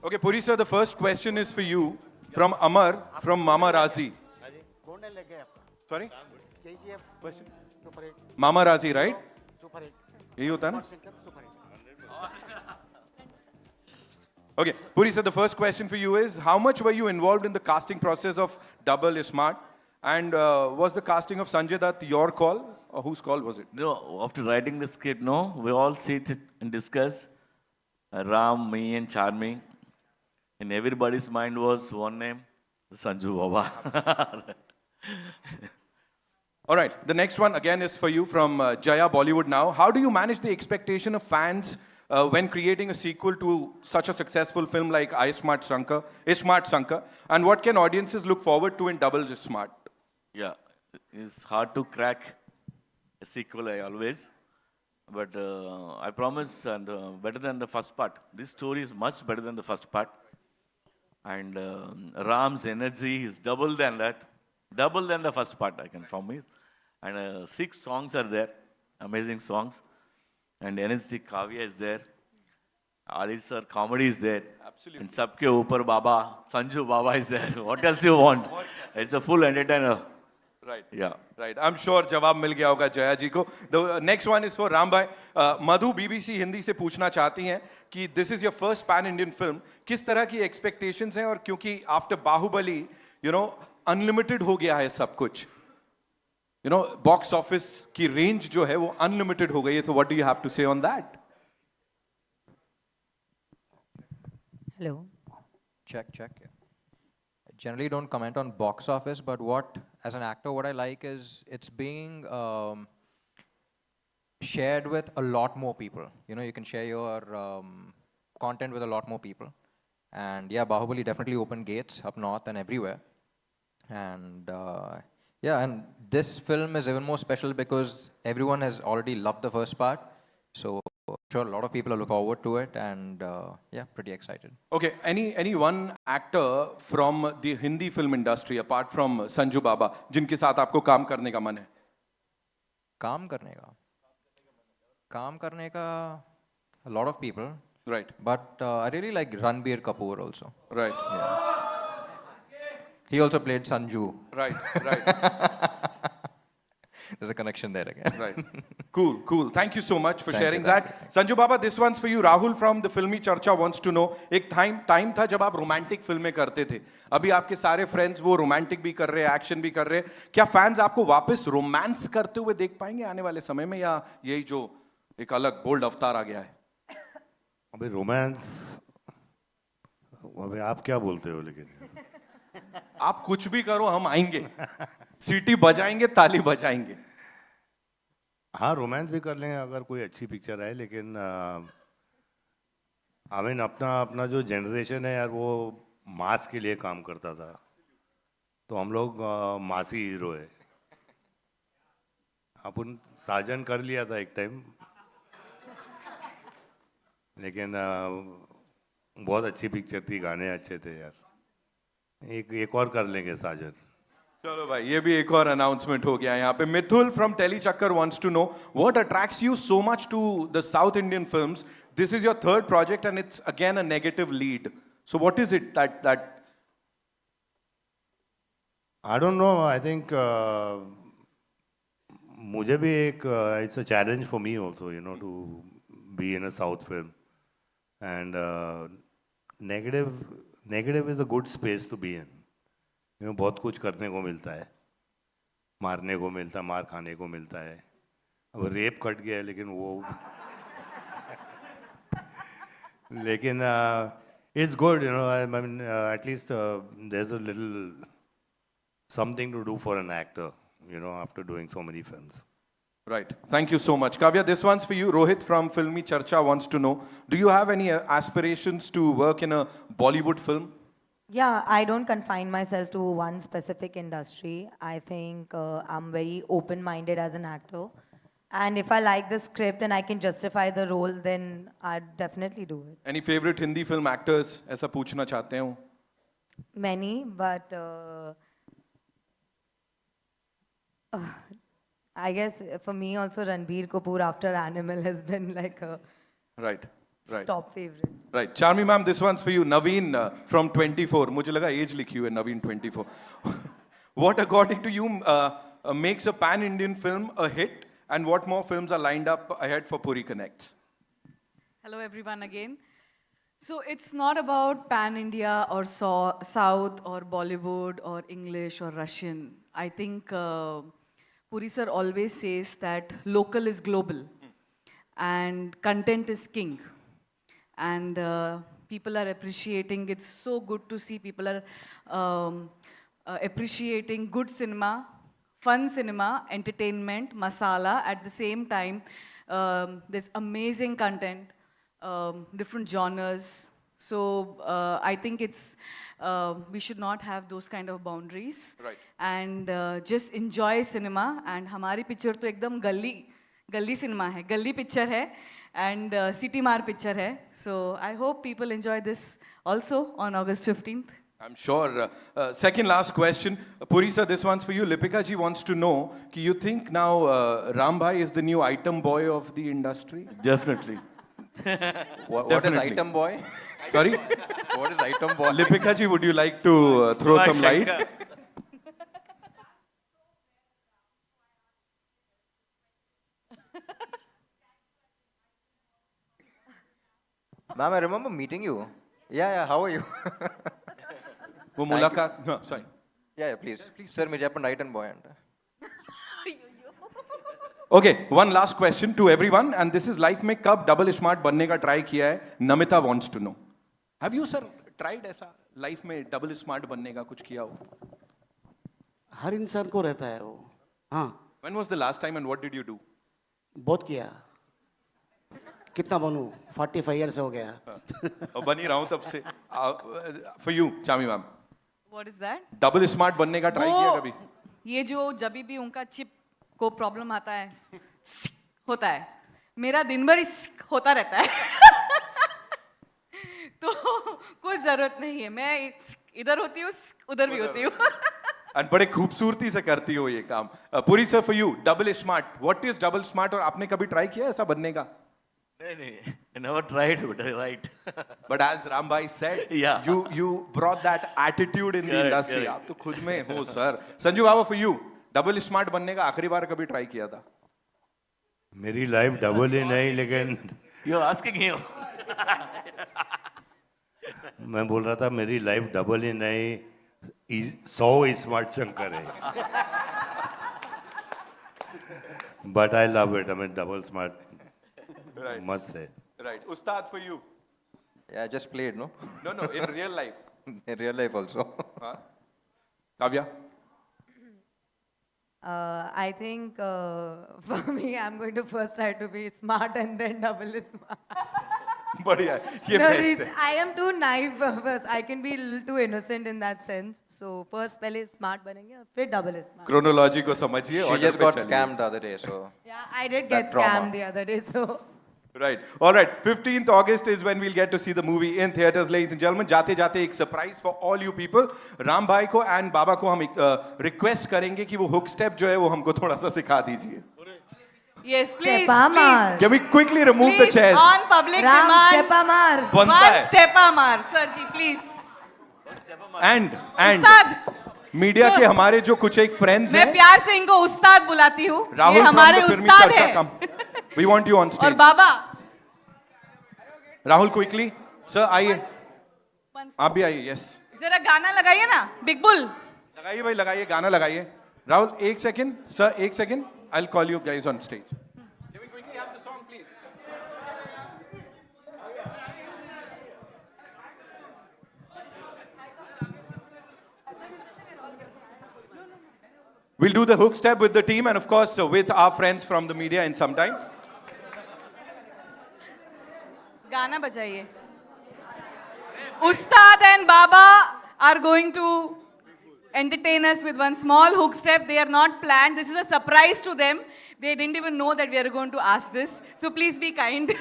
Okay, Puri sir, the first question is for you from Amar from Mama Razi. कौन लग गया आपका Sorry? KGF Question? Super hit Mama Razi, right? Super hit यही होता है ना? Shankar super hit Okay, Puri sir, the first question for you is, how much were you involved in the casting process of Double is Smart? And was the casting of Sanjay Dutt your call? Or whose call was it? No, after writing the script, no, we all sit and discuss. Ram, me, and Charming. In everybody's mind was one name, Sanju Baba. All right, the next one again is for you from Jaya Bollywood Now. How do you manage the expectation of fans when creating a sequel to such a successful film like I Smart Shankar, Smart Shankar? And what can audiences look forward to in Double is Smart? Yeah, it's hard to crack a sequel, I always. But I promise, and better than the first part. This story is much better than the first part. And Ram's energy is double than that, double than the first part, I can promise. And 6 songs are there, amazing songs. And energetic Kavya is there. Ali sir, comedy is there. Absolutely. And Sabke Upar Baba, Sanju Baba is there. What else you want? It's a full entertainer. Right. Yeah. Right. I'm sure जवाब मिल गया होगा जया जी को. The next one is for Ram bhai. Madhu BBC Hindi से पूछना चाहती हैं कि this is your first pan Indian film. किस तरह की expectations हैं और क्योंकि after Baahubali, you know, unlimited हो गया है सब कुछ. You know, box office की range जो है वो unlimited हो गई है. So what do you have to say on that? Hello. Check. Yeah. I generally don't comment on box office, but as an actor, what I like is it's being shared with a lot more people. You know, you can share your content with a lot more people. And yeah, Bahubali definitely opened gates up north and everywhere. And yeah, and this film is even more special because everyone has already loved the first part. So I'm sure a lot of people are looking forward to it, and yeah, pretty excited. Okay, any one actor from the Hindi film industry apart from Sanju Baba जिनके साथ आपको काम करने का मन है? काम करने का a lot of people, Right. but I really like Ranbir Kapoor also. Right. Yeah. He also played Sanju. Right. There's a connection there again. Right. Cool. Thank you so much for Thank sharing you, that. Sanju Baba, this one's for you. Rahul from the Filmi Charcha wants to know, एक time था जब आप romantic फिल्में करते थे. अभी आपके सारे friends वो romantic भी कर रहे हैं, action भी कर रहे हैं. क्या fans आपको वापस romance करते हुए देख पाएंगे आने वाले समय में, या यही जो एक अलग bold अवतार आ गया है? अबे रोमांस, अबे आप क्या बोलते हो लेकिन? आप कुछ भी करो, हम आएंगे. सीटी बजाएंगे, ताली बजाएंगे. हाँ, रोमांस भी कर लेंगे अगर कोई अच्छी पिक्चर है, लेकिन आई मीन अपना जो जनरेशन है यार, वो मास के लिए काम करता था, तो हम लोग मासी हीरो है. अपन साजन कर लिया था एक टाइम, लेकिन बहुत अच्छी पिक्चर थी, गाने अच्छे थे यार. एक और कर लेंगे साजन. चलो भाई, ये भी एक और अनाउंसमेंट हो गया यहाँ पे. Mithul from telly Chakkar wants to know what attracts you so much to the south Indian films. This is your third project and it's again a negative lead. So what is it that I don't know, I think मुझे भी एक it's a challenge for me also, you know, to be in a south film. And negative is a good space to be in. में बहुत कुछ करने को मिलता है, मारने को मिलता है, मार खाने को मिलता है. अब रेप कट गया है, लेकिन वो लेकिन it's good, you know. I mean at least there is a little something to do for an actor, you know, after doing so many films. Right. Thank you so much. Kavya, this one's for you. Rohit from Filmi Charcha wants to know, do you have any aspirations to work in a Bollywood film? Yeah, I don't confine myself to one specific industry. I think I'm very open-minded as an actor. And if I like the script and I can justify the role, then I'd definitely do it. Any favorite Hindi film actors? ऐसा पूछना चाहते हूँ. Many, but I guess for me also Ranbir Kapoor after Animal has been like a... Right. It's Right. top favorite. Right. Charmi ma'am, this one's for you. Naveen from 24. मुझे लगा age लिखी हुई है Naveen 24. What according to you makes a pan-Indian film a hit, and what more films are lined up ahead for Puri Connects? Hello, everyone, again. So it's not about pan India or South or Bollywood or English or Russian. I think Puri sir always says that local is global and content is king. And people are appreciating. It's so good to see people are appreciating good cinema, fun cinema, entertainment, masala. At the same time, there's amazing content, different genres. So I think it's we should not have those kind of boundaries. Right. And just enjoy cinema. And हमारी picture तो एकदम गली cinema है, गली picture है, and city mar picture hai. So I hope people enjoy this also on August 15th. I'm sure. Second last question. Puri sir, this one's for you. Lipika ji wants to know, do you think now Ram Bhai is the new item boy of the industry? Definitely. What is Definitely. item boy? Sorry? What is item boy? Lipika ji, would you like to throw some light? Ma'am, I remember meeting you. Yeah, how are you? वो मुलाकात, no, sorry. yeah, please. Sir, मुझे अपन item boy अंटा. Okay, one last question to everyone, and this is life में कब double smart बनने का try किया है? Namita wants to know. Have you sir tried ऐसा life में double smart बनने का कुछ किया हो? हर इंसान को रहता है वो. हाँ, When was the last time and what did you do? बहुत किया. कितना बनूं? 45 years हो गया. और बनी रहा हूँ तब से. For you, Chami ma'am. What is that? Double smart बनने का try किया कभी? ये जो जब भी उनका चिप को प्रॉब्लम आता है होता है, मेरा दिन भर होता रहता है. तो कोई जरूरत नहीं है, मैं इधर होती हूँ उधर भी होती हूँ. And बड़े खूबसूरती से करती हो ये काम. Puri sir, for you, double smart. What is double smart? और आपने कभी try किया ऐसा बनने का? नहीं, I never tried, but I right. But as Rambhai said, Yeah. you brought that attitude in the Correct, industry. correct. आप तो खुद में हो sir. Sanju Baba, for you, double smart बनने का आखिरी बार कभी try किया था? मेरी लाइफ डबल ही नहीं, लेकिन You're asking him. मैं बोल रहा था मेरी लाइफ डबल ही नहीं, 100 स्मार्ट शंकर है. But I love it. I mean double smart Right. मस्त है. Right. Ustad, for you. Yeah, I just played, no? No, in real life. In real life also. Huh? Kavya? I think for me, I'm going to first try to be smart and then double smart. बढ़िया है. ये No, best है. I am too naive first. I can be a little too innocent in that sense. So first पहले smart बनेंगे और फिर double smart. Chronology को समझिए. She order just पे got चलिए. scammed the other day, so. Yeah, I did That get trauma. scammed the other day. So Right. All right. 15th August is when we'll get to see the movie in theaters, ladies and gentlemen. जाते जाते एक surprise for all you people. Ram भाई को and बाबा को हम request करेंगे कि वो hook step जो है वो हमको थोड़ा सा सिखा दीजिए. Yes, please, Step Amar. Can we quickly remove the please, chairs? on public Ram demand, step Amar. बनता one है. step Amar, sir ji, please. And Ustad, media के हमारे जो कुछ एक friends मैं हैं. प्यार से इनको उस्ताद बुलाती हूँ. ये राहुल from हमारे the फिल्मी उस्ताद चर्चा हैं. come. We want you on और stage. बाबा, राहुल quickly. Sir आइए. आप भी आइए. Yes. जरा गाना लगाइए ना, बिग बुल. लगाइए भाई लगाइए गाना लगाइए. राहुल एक सेकंड. Sir एक second. I'll call you guys on stage. Can we quickly have the song, please? We'll do the hook step with the team and of course with our friends from the media in some time. गाना बजाइए. Ustad and Baba are going to entertain us with one small hook step. They are not planned. This is a surprise to them. They didn't even know that we are going to ask this. So please be kind.